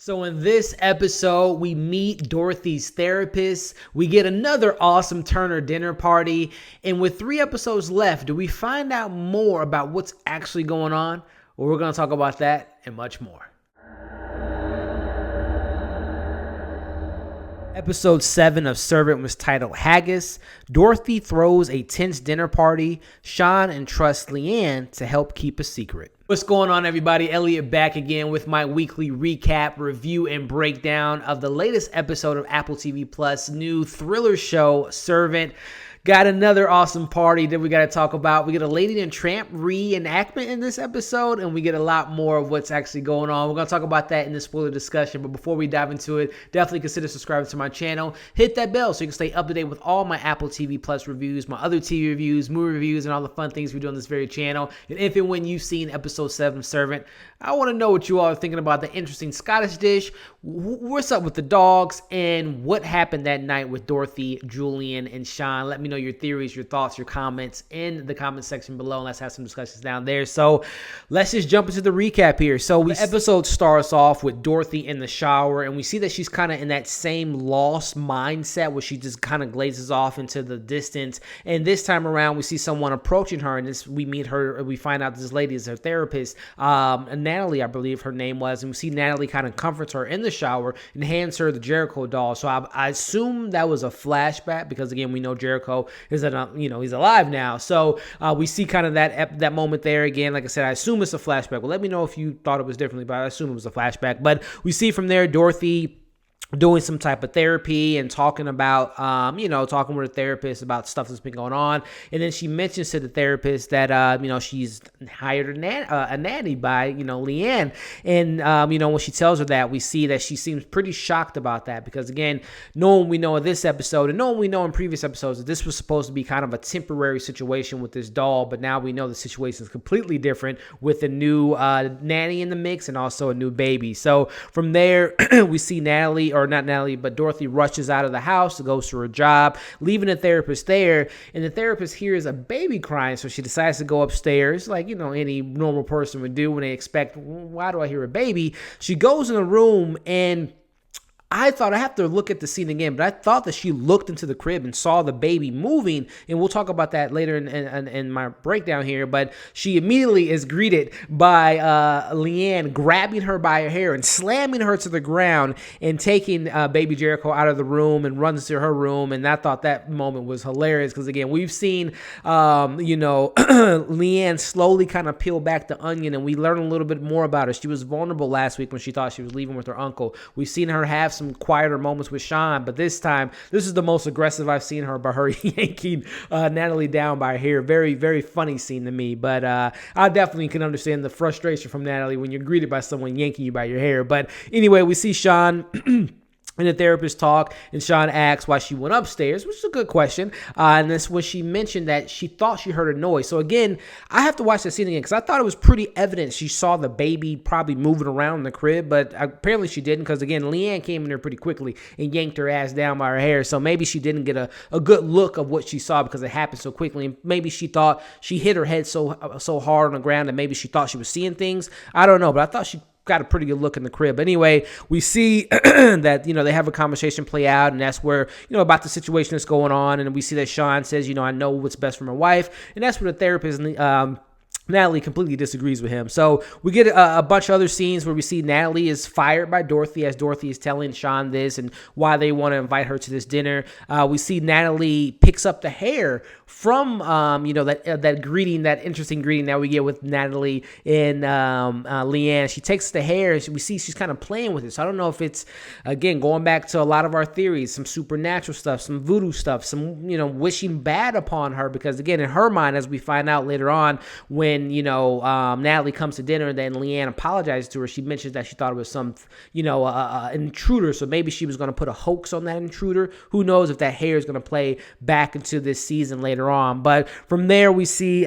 So in this episode, we meet Dorothy's therapist. We get another awesome Turner dinner party. And with 3 episodes left, do we find out more about what's actually going on? Well, we're going to talk about that and much more. Episode 7 of Servant was titled Haggis. Dorothy throws a tense dinner party. Sean entrusts Leanne to help keep a secret. What's going on, everybody? Elliot back again with my weekly recap, review, and breakdown of the latest episode of Apple TV Plus' new thriller show, Servant. Got another awesome party that we got to talk about. We get a Lady and Tramp reenactment in this episode, and we get a lot more of what's actually going on. We're going to talk about that in the spoiler discussion, but before we dive into it, definitely consider subscribing to my channel. Hit that bell so you can stay up to date with all my Apple TV Plus reviews, my other TV reviews, movie reviews, and all the fun things we do on this very channel. And if and when you've seen episode 7 of Servant, I want to know what you all are thinking about the interesting Scottish dish, what's up with the dogs, and what happened that night with Dorothy, Julian, and Sean. Let me know your theories, your thoughts, your comments in the comment section below, and let's have some discussions down there. So let's just jump into the recap here. So the episode starts off with Dorothy in the shower, and we see that she's kind of in that same lost mindset where she just kind of glazes off into the distance. And this time around, we see someone approaching her, and we meet her. We find out this lady is her therapist, Natalie, I believe her name was, and we see Natalie kind of comforts her in the shower and hands her the Jericho doll. So I assume that was a flashback because, again, we know Jericho is he's alive now. So we see kind of that moment there again. Like I said, I assume it's a flashback. Well, let me know if you thought it was differently, but I assume it was a flashback. But we see from there Dorothy doing some type of therapy and talking about, talking with a therapist about stuff that's been going on. And then she mentions to the therapist that, she's hired a nanny by, Leanne. And, when she tells her that, we see that she seems pretty shocked about that because, again, knowing we know in this episode and knowing we know in previous episodes that this was supposed to be kind of a temporary situation with this doll, but now we know the situation is completely different with a new nanny in the mix and also a new baby. So from there, we see not Natalie, but Dorothy rushes out of the house, goes to her job, leaving the therapist there, and the therapist hears a baby crying, so she decides to go upstairs, like, any normal person would do when they expect, why do I hear a baby? She goes in the room, and I have to look at the scene again, but I thought that she looked into the crib and saw the baby moving, and we'll talk about that later in my breakdown here, but she immediately is greeted by Leanne grabbing her by her hair and slamming her to the ground and taking baby Jericho out of the room and runs to her room, and I thought that moment was hilarious because, again, we've seen, Leanne slowly kind of peel back the onion, and we learn a little bit more about her. She was vulnerable last week when she thought she was leaving with her uncle. We've seen her have some quieter moments with Sean, but this time, this is the most aggressive I've seen her by her yanking Natalie down by her hair. Very, very funny scene to me, but I definitely can understand the frustration from Natalie when you're greeted by someone yanking you by your hair. But anyway, we see Sean and the therapist talk, and Sean asks why she went upstairs, which is a good question. And that's when she mentioned that she thought she heard a noise. So again, I have to watch that scene again because I thought it was pretty evident she saw the baby probably moving around in the crib, but apparently she didn't because, again, Leanne came in there pretty quickly and yanked her ass down by her hair. So maybe she didn't get a good look of what she saw because it happened so quickly. And maybe she thought she hit her head so hard on the ground that maybe she thought she was seeing things. I don't know, but I thought she got a pretty good look in the crib. But anyway, we see that, they have a conversation play out, and that's where, about the situation that's going on. And we see that Sean says, I know what's best for my wife. And that's where the therapist, Natalie completely disagrees with him. So we get a bunch of other scenes where we see Natalie is fired by Dorothy as Dorothy is telling Sean this and why they want to invite her to this dinner. We see Natalie picks up the hair from, that greeting, that interesting greeting that we get with Natalie and Leanne. She takes the hair and we see she's kind of playing with it. So I don't know if it's, again, going back to a lot of our theories, some supernatural stuff, some voodoo stuff, some, wishing bad upon her because, again, in her mind, as we find out later on, when Natalie comes to dinner and then Leanne apologizes to her, she mentions that she thought it was some, intruder. So maybe she was going to put a hoax on that intruder. Who knows if that hair is going to play back into this season later on. But from there, we see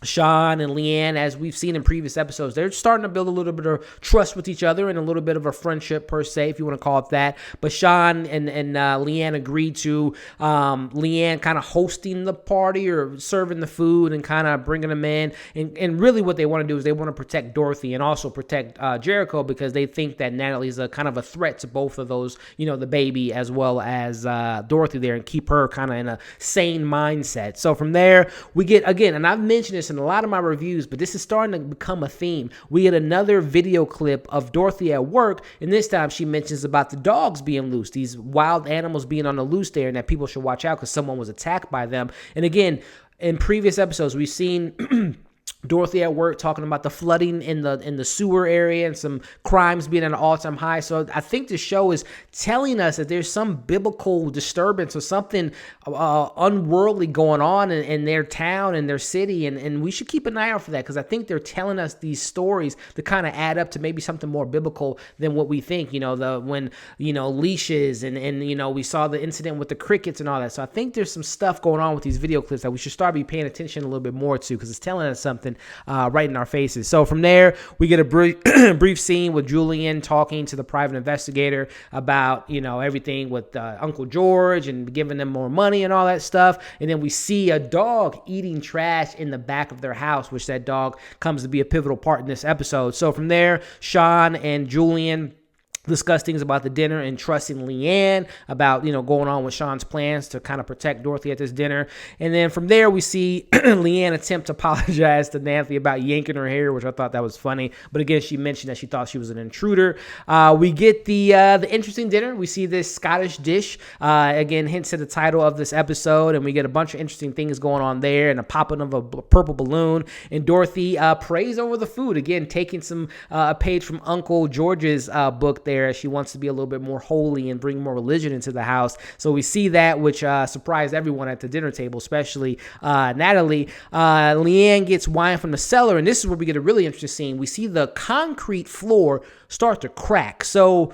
Sean and Leanne, as we've seen in previous episodes, they're starting to build a little bit of trust with each other and a little bit of a friendship per se, if you want to call it that. But Sean and Leanne agreed to Leanne kind of hosting the party or serving the food and kind of bringing them in. And really what they want to do is they want to protect Dorothy and also protect Jericho, because they think that Natalie's a kind of a threat to both of those, the baby as well as Dorothy there, and keep her kind of in a sane mindset. So from there, we get, again, and I've mentioned this in a lot of my reviews, but this is starting to become a theme. We get another video clip of Dorothy at work, and this time she mentions about the dogs being loose, these wild animals being on the loose there, and that people should watch out because someone was attacked by them. And again, in previous episodes, we've seen Dorothy at work talking about the flooding in the sewer area and some crimes being at an all-time high. So I think the show is telling us that there's some biblical disturbance or something unworldly going on in their town and their city, and we should keep an eye out for that, because I think they're telling us these stories to kind of add up to maybe something more biblical than what we think. When leashes and we saw the incident with the crickets and all that. So I think there's some stuff going on with these video clips that we should start be paying attention a little bit more to, because it's telling us something right in our faces. So from there, we get a brief scene with Julian talking to the private investigator about, everything with Uncle George and giving them more money and all that stuff. And then we see a dog eating trash in the back of their house, which that dog comes to be a pivotal part in this episode. So from there, Sean and Julian discuss things about the dinner and trusting Leanne about, going on with Sean's plans to kind of protect Dorothy at this dinner. And then from there, we see Leanne attempt to apologize to Natalie about yanking her hair, which I thought that was funny. But again, she mentioned that she thought she was an intruder. We get the interesting dinner. We see this Scottish dish, again, hints to the title of this episode, and we get a bunch of interesting things going on there, and a popping of a purple balloon. And Dorothy prays over the food, again, taking a page from Uncle George's book there, as she wants to be a little bit more holy and bring more religion into the house. So we see that, which surprised everyone at the dinner table, especially Natalie. Leanne gets wine from the cellar, and this is where we get a really interesting scene. We see the concrete floor start to crack. So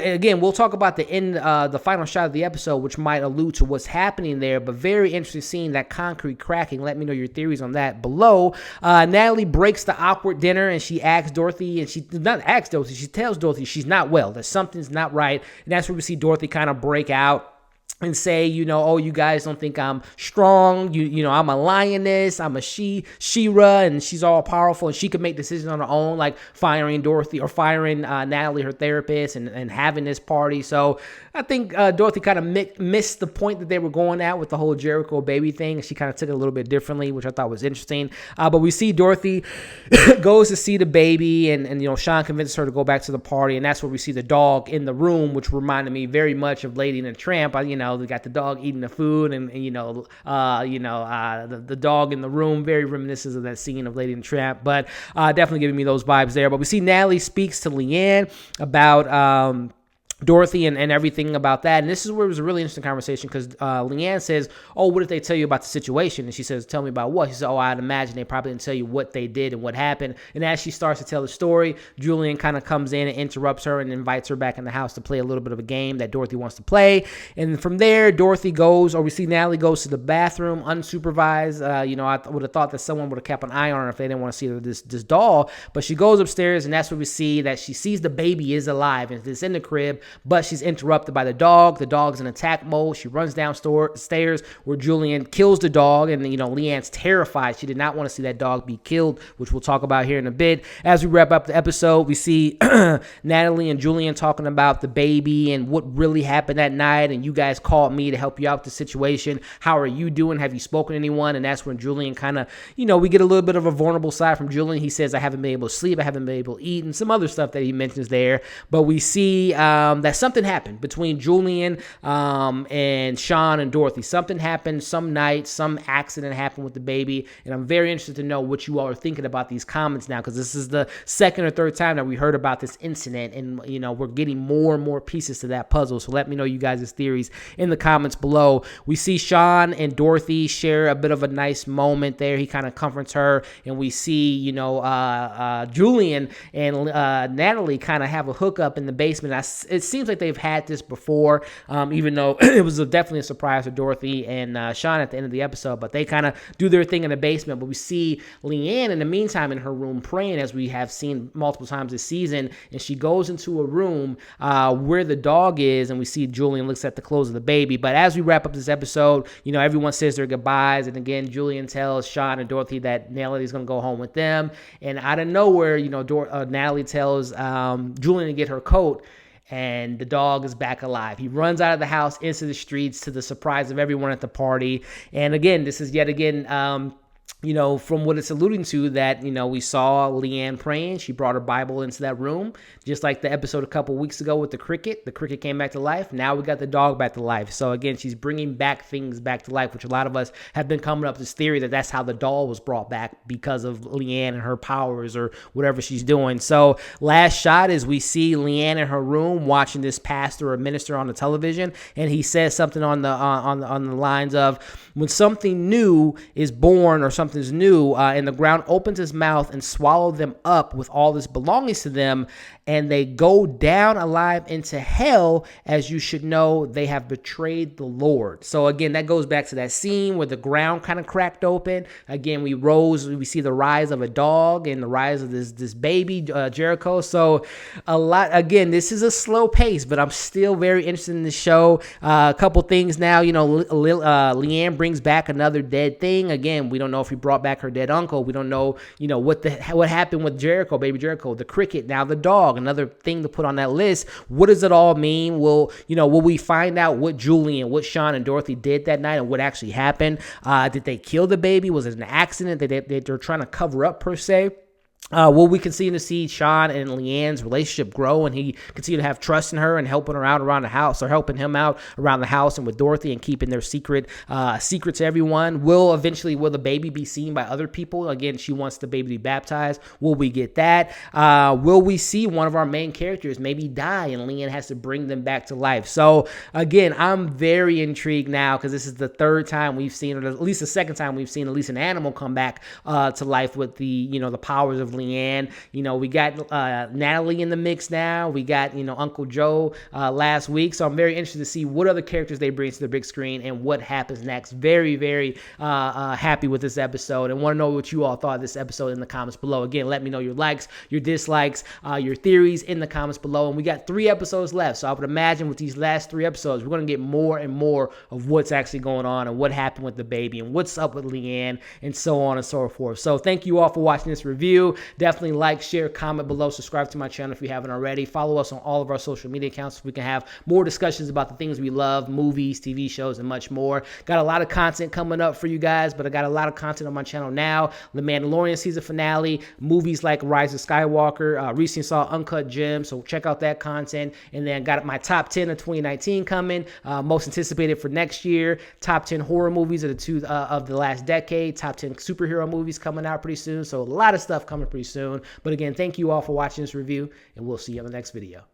again, we'll talk about the end, the final shot of the episode, which might allude to what's happening there, but very interesting seeing that concrete cracking. Let me know your theories on that below. Natalie breaks the awkward dinner, and she asks Dorothy, and she tells Dorothy she's not well, that something's not right, and that's where we see Dorothy kind of break out and say, oh, you guys don't think I'm strong. I'm a lioness. I'm a She-Ra, and she's all powerful, and she could make decisions on her own, like firing Dorothy or firing Natalie, her therapist, and having this party. So I think Dorothy kind of missed the point that they were going at with the whole Jericho baby thing. She kind of took it a little bit differently, which I thought was interesting. But we see Dorothy goes to see the baby, and Sean convinces her to go back to the party, and that's where we see the dog in the room, which reminded me very much of Lady and the Tramp. They got the dog eating the food, and the dog in the room, very reminiscent of that scene of Lady and the Tramp, but definitely giving me those vibes there. But we see Natalie speaks to Leanne about Dorothy and everything about that. And this is where it was a really interesting conversation, because Leanne says, oh, what did they tell you about the situation? And she says, tell me about what? She says, oh, I'd imagine they probably didn't tell you what they did and what happened. And as she starts to tell the story, Julian kind of comes in and interrupts her and invites her back in the house to play a little bit of a game that Dorothy wants to play. And from there, we see Natalie goes to the bathroom unsupervised. I would have thought that someone would have kept an eye on her if they didn't want to see this doll. But she goes upstairs, and that's where we see that she sees the baby is alive, and it's in the crib, but she's interrupted by the dog. The dog's in attack mode. She runs downstairs where Julian kills the dog, and Leanne's terrified. She did not want to see that dog be killed, which we'll talk about here in a bit. As we wrap up the episode, we see Natalie and Julian talking about the baby and what really happened that night, and you guys called me to help you out with the situation. How are you doing? Have you spoken to anyone? And that's when Julian kind of, we get a little bit of a vulnerable side from Julian. He says, I haven't been able to sleep. I haven't been able to eat, and some other stuff that he mentions there. But we see that something happened between Julian and Sean and Dorothy. Something happened some night, some accident happened with the baby, and I'm very interested to know what you all are thinking about these comments now, because this is the second or third time that we heard about this incident, and we're getting more and more pieces to that puzzle. So let me know you guys' theories in the comments below. We see Sean and Dorothy share a bit of a nice moment there. He kind of comforts her, and we see Julian and Natalie kind of have a hookup in the basement. It seems like they've had this before, even though it was definitely a surprise to Dorothy and Sean at the end of the episode. But they kind of do their thing in the basement. But we see Leanne in the meantime in her room praying, as we have seen multiple times this season. And she goes into a room where the dog is, and we see Julian looks at the clothes of the baby. But as we wrap up this episode, everyone says their goodbyes. And again, Julian tells Sean and Dorothy that Natalie is going to go home with them. And out of nowhere, Natalie tells Julian to get her coat, and the dog is back alive. He runs out of the house into the streets to the surprise of everyone at the party. And again, this is yet again, from what it's alluding to, that, we saw Leanne praying. She brought her Bible into that room, just like the episode a couple weeks ago with the cricket. The cricket came back to life. Now we got the dog back to life. So again, she's bringing back things back to life, which a lot of us have been coming up with this theory that that's how the doll was brought back, because of Leanne and her powers or whatever she's doing. So last shot is we see Leanne in her room watching this pastor or minister on the television, and he says something on the lines of, when something new is born or something's new, and the ground opens its mouth and swallows them up with all this belongings to them, and they go down alive into hell, as you should know, they have betrayed the Lord. So again, that goes back to that scene where the ground kind of cracked open. Again, we see the rise of a dog and the rise of this baby, Jericho. So again, this is a slow pace, but I'm still very interested in the show. A couple things now, Leanne brings back another dead thing. Again, we don't know if he brought back her dead uncle. We don't know, what happened with Jericho, baby Jericho, the cricket, now the dog, another thing to put on that list. What does it all mean? Will we find out what Julian, what Sean and Dorothy did that night and what actually happened? Did they kill the baby? Was it an accident that they're trying to cover up, per se? Will we continue to see Sean and Leanne's relationship grow, and he continue to have trust in her and helping her out around the house, or helping him out around the house and with Dorothy, and keeping their secret to everyone? Will the baby be seen by other people? Again, she wants the baby to be baptized. Will we get that? Will we see one of our main characters maybe die and Leanne has to bring them back to life? So again, I'm very intrigued now, because this is the third time we've seen, or at least the second time we've seen at least an animal come back to life with the powers of Leanne. We got Natalie in the mix now. We got Uncle Joe last week. So I'm very interested to see what other characters they bring to the big screen and what happens next. Very, very happy with this episode, and want to know what you all thought of this episode in the comments below. Again, let me know your likes, your dislikes, your theories in the comments below. And we got 3 episodes left, so I would imagine with these last 3 episodes, we're going to get more and more of what's actually going on and what happened with the baby and what's up with Leanne and so on and so forth. So thank you all for watching this review. Definitely like, share, comment below, subscribe to my channel if you haven't already. Follow us on all of our social media accounts so we can have more discussions about the things we love, movies, TV shows, and much more. Got a lot of content coming up for you guys, but I got a lot of content on my channel now. The Mandalorian season finale, movies like Rise of Skywalker, recently saw Uncut Gems, so check out that content. And then got my top 10 of 2019 coming, most anticipated for next year, top 10 horror movies of the last decade, top 10 superhero movies coming out pretty soon. So a lot of stuff coming pretty soon. But again, thank you all for watching this review, and we'll see you on the next video.